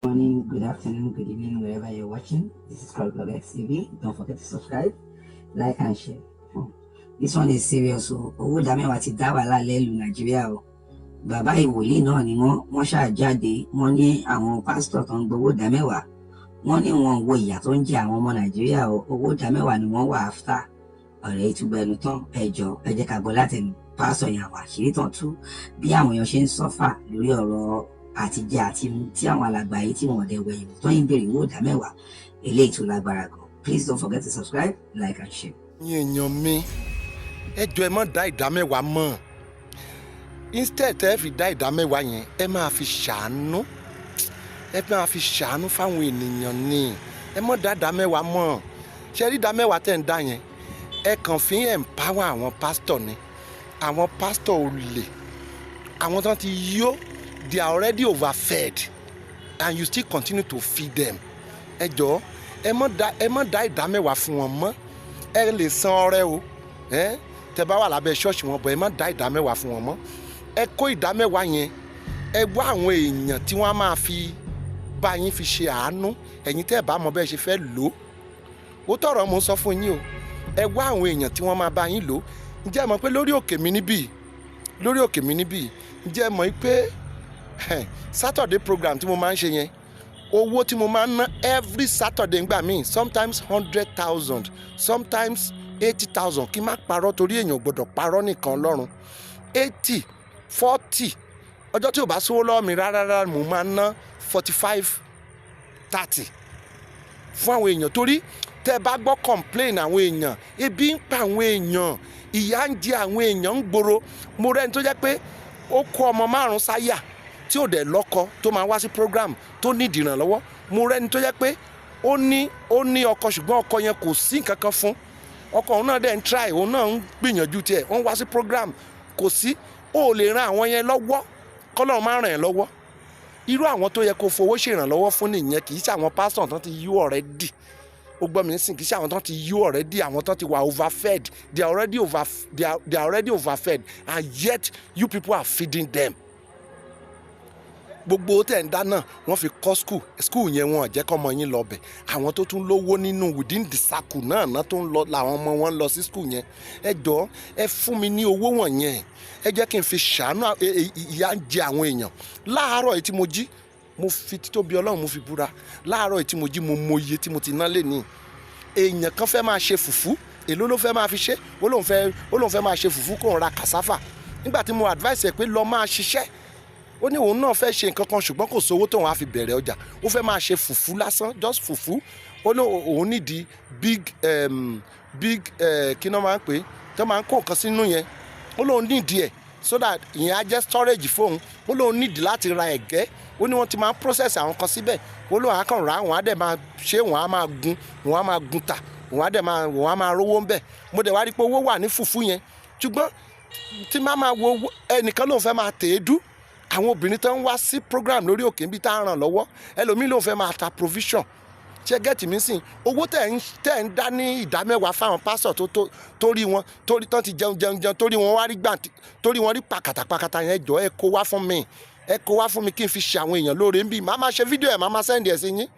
Morning, good afternoon, good evening, wherever you're watching. This is called Blog TV. Don't forget to subscribe, like, and share. This one is serious. Owó dámẹ́wàá ti dá wàhálà lẹ́lù Nàìjíríà o. Bàbá ìwòlíì náà ni wọ́n ṣàjáde. Wọ́n ní àwọn pásítọ̀ tó ń gbowó dámẹ́wàá. Wọ́n ní wọn wo ìyà tó ń jẹ àwọn ọmọ Nàìjíríà o. Owó dámẹ́wàá ni wọ́n wà after. Ọ̀rẹ́ ìtúgbẹ́nu tán ẹjọ́ ẹ jẹ́ ká gbọ́ látẹnu pásítọ̀ yẹn àwọn àṣírí tán tú bí àwọn èèyàn ṣe ń sọ́fà lórí ọ̀rọ̀ àtijẹ àti mu tí àwọn alàgbà yìí tí wọn ọdẹ wẹ̀yìn tó ń béèrè owó ìdá mẹ́wàá eléyìí tó lágbára gan. Please don't forget to subscribe, like and share. èèyàn mi ẹ jọ̀ọ́ ẹ má dá ìdá mẹ́wàá mọ́ instead ẹ fi dá ìdá mẹ́wàá yẹn ẹ máa fi ṣàánú fáwọn ènìyàn ni ẹ má dá ìdá mẹ́wàá mọ́ ṣe rí ìdá mẹ́wàá tẹ̀ ń dá yẹn ẹ kàn fi empower àwọn pásítọ̀ ni àwọn pásítọ̀ olè àwọn tó ti yó. They are already overfed and you still continue to feed them. Ẹ jọ̀ọ́ ẹ má dá ìdá mẹ́wàá fún wọn mọ́ ẹ lè san ọrẹ o tẹ́ bá wà lábẹ́ ṣọ́ọ̀ṣì wọn bọ̀ ẹ má dá ìdá mẹ́wàá fún wọn mọ́ ẹ kó ìdá mẹ́wàá yẹn ẹ wá àwọn èèyàn tí wọ́n á máa fi bá yín fi ṣe àánú ẹ̀yin tẹ́ bá mọ bẹ́ẹ̀ ṣe fẹ́ lò ó tọ̀rọ̀ mo sọ fún yín o ẹ wá àwọn èèyàn tí wọ́n máa bá yín lò ó ǹjẹ́ ẹ mọ̀ pé lórí òkè mi níbí ǹjẹ́ ẹ mọ̀ pé Saturday program tí mo máa ń ṣe yẹn owó tí mo máa ń ná every Saturday ngbà míì sometimes 100,000 sometimes 80,000 kí n má parọ́ torí èèyàn gbọ́dọ̀ parọ́ nìkan Ọlọ́run 80 40 ọjọ́ tí ò bá sówó lọ́wọ́ mi rárá mo máa ń ná 45 30 fún àwọn èèyàn torí tẹ́ bá gbọ́ complain àwọn èèyàn ebi ń pa àwọn èèyàn ìyà ń jẹ àwọn èèyàn ń gbòòrò mo rẹ́ni tó jẹ́ pé ó kó ọmọ 5 sáyà tí ò dẹ̀ lọ́kọ tó máa wá sí program tó ní ìdìrànlọ́wọ́ mo rẹ́ni tó jẹ́ pé ó ní ọkọ ṣùgbọ́n ọkọ yẹn kò sí nǹkan kan fún ọkọ òun náà dẹ̀ ń try òun náà ń gbìyànjú tiẹ̀ wọ́n wá sí program kò sí ó lè ran àwọn yẹn lọ́wọ́ kọ́lọ́run máa ràn ẹ́ lọ́wọ́ irú àwọn tó yẹ kó fowó ṣèrànlọ́wọ́ fún nìyẹn kì í ṣe àwọn pásítọ̀ tán ti yú already ó gbọ́ mi nísìn kì í ṣe àwọn tán ti yú already àwọn tán ti wà overfed they are already overfed and yet you people are feeding them. Gbogbo tẹ̀ ń dá náà wọ́n fi kọ́ school yẹn wọn jẹ́ kọ́ ọmọ yín lọ bẹ̀ àwọn tó tún lówó nínú within the circle náà tó ń lọ làwọn ọmọ wọn lọ sí school yẹn ẹ jọ̀ọ́ ẹ fún mi ní owó wọ̀nyẹn ẹ jẹ́ kí n fi ṣàánú ìyà ń jẹ àwọn èèyàn láàárọ̀ yìí tí mo jí mo fi títóbi Ọlọ́run mo fi búra láàárọ̀ yìí tí mo jí mo mọ iye tí mo ti ná lé ní èèyàn kan fẹ́ máa ṣe fùfú èló ló fẹ́ máa fi ṣe ó lóun fẹ́ máa ṣe fùfú kó ń ra kàsáfà nígbà tí mo advice ẹ pé lọ máa ṣiṣẹ́ ó ní òun náà fẹ́ ṣe nǹkan kan ṣùgbọ́n kò sówó tóun á fi bẹ̀rẹ̀ ọjà ó fẹ́ máa ṣe fùfú lásán just fùfú ó ní òun nídìí big kí náà máa ń pè é tó máa ń kó nǹkan sínú yẹn ó lóun nídìí ẹ̀ so that ìyẹn á jẹ́ storage fóun ó lóun nídìí láti ra ẹ̀gẹ́ ó ní wọ́n ti máa ń process àwọn kan síbẹ̀ ó lóun á kàn rà wọ́n á dẹ̀ máa ṣe wọ́n á máa gun tà wọ́n á máa rówó ń bẹ̀ mo dẹ̀ wá rí pé owó wà ní fùfú yẹn ṣùgbọ́n tí máa wo ẹnìkan lóun fẹ́ máa tèédú àwọn obìnrin tó ń wá sí program lórí òkè níbi tá a ràn lọ́wọ́ ẹlòmíín ló fẹ́ máa ta provision ṣé gẹ́tì mi sìn owó tẹ̀ ń dá ní ìdá mẹ́wàá fáwọn pásọ̀ torí tán ti jẹun torí wọn wá rí gbà torí wọn rí pàkàtà yẹn jọ ẹ kó wá fún mi kí n fi ṣe àwọn èèyàn lóore ń bì má máa ṣe fídíò ẹ̀ má máa sẹ́ndì ẹ̀ sí yín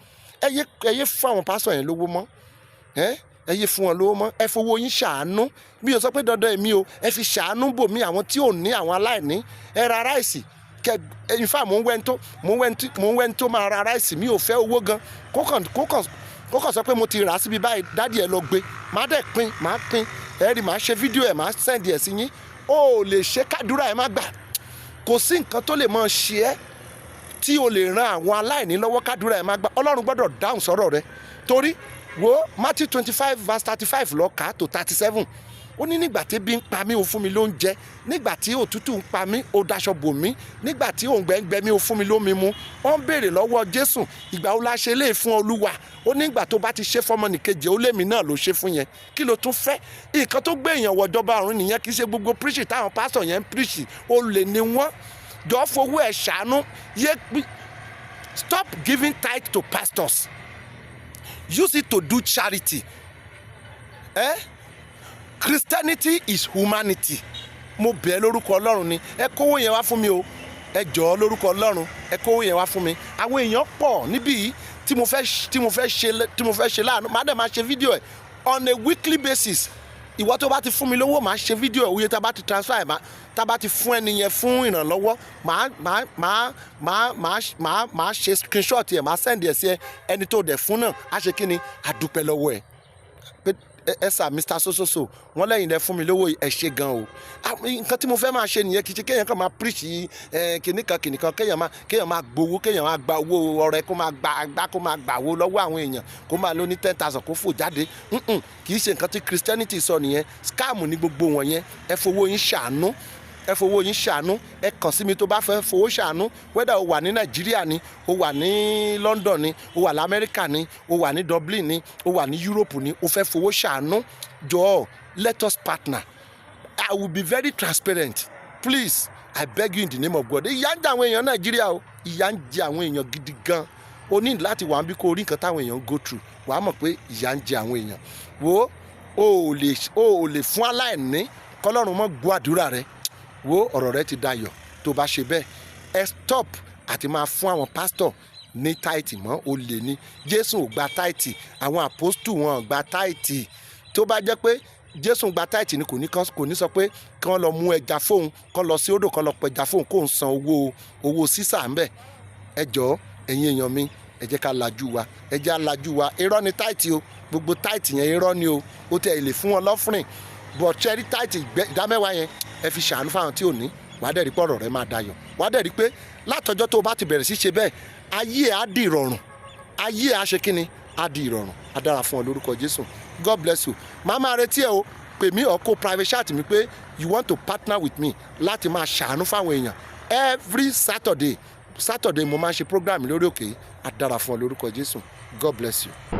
ẹ yé fún àwọn pásọ̀ yẹn lówó mọ́ ẹ yé fún wọn lówó mọ́ ẹ fowó yín ṣàánú bí o sọ pé dandan èmi o ẹ fi ṣàánú bò mí àwọn tí ò ní àwọn aláìní ẹ ra ráìsì in fact mo ń wẹ́n tó máa ra ráìsì mi ò fẹ́ owó gan kó kàn sọ pé mo ti rà á síbi báyìí dádì ẹ lọ gbé má dẹ̀ pín ẹ rí má ṣe fídíò ẹ má sẹ́ndì ẹ̀ sí yín ó lè ṣe kádùrà ẹ má gbà kò sí nǹkan tó lè mọ ṣe ẹ́ tí o lè ran àwọn aláìní lọ́wọ́ kádùrà ẹ má gbà Ọlọ́run gbọ́dọ̀ dáhùn sọ̀rọ̀ rẹ torí wo Matthew 25 verse 35 lọ kà á tó 37 ó ní nígbà tí ebi ń pa mí ó fún mi lóúnjẹ nígbà tí òtútù ń pa mí ó daṣọ bò mí nígbà tí òǹgbẹ ń gbẹ mí ó fún mi lómi mu wọ́n ń béèrè lọ́wọ́ Jésù ìgbà wo la ṣe lè fún Olúwa ó nígbà tó bá ti ṣe fọmọnìkejì ó lémi náà ló ṣe fún yẹn kí ló tún fẹ́ nǹkan tó gbé èèyàn wọ̀jọba ọ̀run nìyẹn kì í ṣe gbogbo píríṣì táwọn pásítọ̀ yẹn ń píríṣì ó lè ní wọ́n jọ fowó ẹ̀ ṣàánú stop giving tithe to pastors use it to do charity. Christianity is humanity. Mo bẹ̀ lórúkọ Ọlọ́run ni ẹ kówó yẹn wá fún mi o ẹ jọ̀ọ́ lórúkọ Ọlọ́run ẹ kówó yẹn wá fún mi. Àwọn èèyàn pọ̀ níbí yìí tí mo fẹ́ ṣe láàánú, màá dẹ̀ máa ṣe fídíò ẹ̀ on a weekly basis. Ìwọ tó bá ti fún mi lówó, màá ṣe fídíò ẹ̀, oye tá bá ti transfer ẹ̀, tá bá ti fún ẹni yẹn fún ìrànlọ́wọ́, màá ṣe screenshot ẹ̀, màá send ẹ̀ sí ẹni tó dẹ̀ fún náà, á ṣe kí ni, á dúpẹ́ lọ́wọ́ ẹ̀. Ẹ sà Mr. sososo wọn lẹ́yìn lẹ fún mi lówó ẹ ṣe gan o. Nǹkan tí mo fẹ́ máa ṣe nìyẹn, kì í ṣe kéèyàn kan máa preach kìnìkan kéèyàn máa gbowó, kéèyàn máa gba owó ọrẹ, kó máa gbà owó lọ́wọ́ àwọn èèyàn, kó máa lọ ní 10,000 kó fò jáde. Kì í ṣe nǹkan tí Christianity sọ nìyẹn. Scam ní gbogbo wọn yẹn. Ẹ fowó yín ṣàánú, ẹ fowó yín ṣàánú. Ẹ kàn sí mi tó bá fẹ́ fowó ṣàánú, whether o wà ní Nàìjíríà ni, o wà ní London ni, o wà ní Amẹ́ríkà ni, o wà ní Dublin ni, o wà ní Europe ni, o fẹ́ fowó ṣàánú, jọ̀ọ́ let us partner. I will be very transparent, please, I beg you in the name of God. Ìyà ń jẹ àwọn èèyàn Nàìjíríà o, ìyà ń jẹ àwọn èèyàn gidi gan. O ní láti wà níbí kó orí nǹkan táwọn èèyàn go through, wàá mọ̀ pé ìyà ń jẹ àwọn èèyàn. Wo o ò lè fún aláìní kọ́lọ́run mọ́ gbọ́ àdúrà rẹ. Wo ọ̀rọ̀ rẹ ti dayọ̀ tó bá ṣe bẹ́ẹ̀. Ẹ stop àti máa fún àwọn pásítọ̀ ní táìtì mọ́, o lè ní. Jésù ò gba táìtì, àwọn àpọ́stù wọn ò gba táìtì. Tó bá jẹ́ pé Jésù gba táìtì ni kò ní sọ pé kí wọ́n lọ mú ẹja fóun, kán lọ sí odò kán lọ pẹja fóun, kó ń san owó sísà ń bẹ̀. Ẹ jọ̀ọ́ ẹ̀yin èèyàn mi, ẹ jẹ́ ká lajú wa, ẹ jẹ́ alájú wa. Irọ́ ni táìtì o, gbogbo táìtì yẹn irọ́ ni o. Ó tẹ̀ ilé fún wọn lọ́fìrìn, bọ̀ ṣẹ́rí táìtì ìdámẹ́wàá yẹn ẹ fi ṣàánú fáwọn tí ò ní. Wàá dẹ̀ rí pé ọ̀rọ̀ rẹ máa dayọ̀. Wàá dẹ̀ rí pé látọjọ́ tó o bá ti bẹ̀rẹ̀ sí ṣe bẹ́ẹ̀, ayé ẹ̀ á di ìrọ̀rùn, ayé ẹ̀ á ṣe kíni, á di ìrọ̀rùn. Á dára fún ọ lórúkọ Jésù. God bless you. Màá máa retí ẹ o, pè mí ọkọ private chat mi pé you want to partner with me láti máa ṣàánú fáwọn èèyàn. Every Saturday mo máa ń ṣe program lórí òkè. Á dára fún ọ lórúkọ Jésù. God bless you.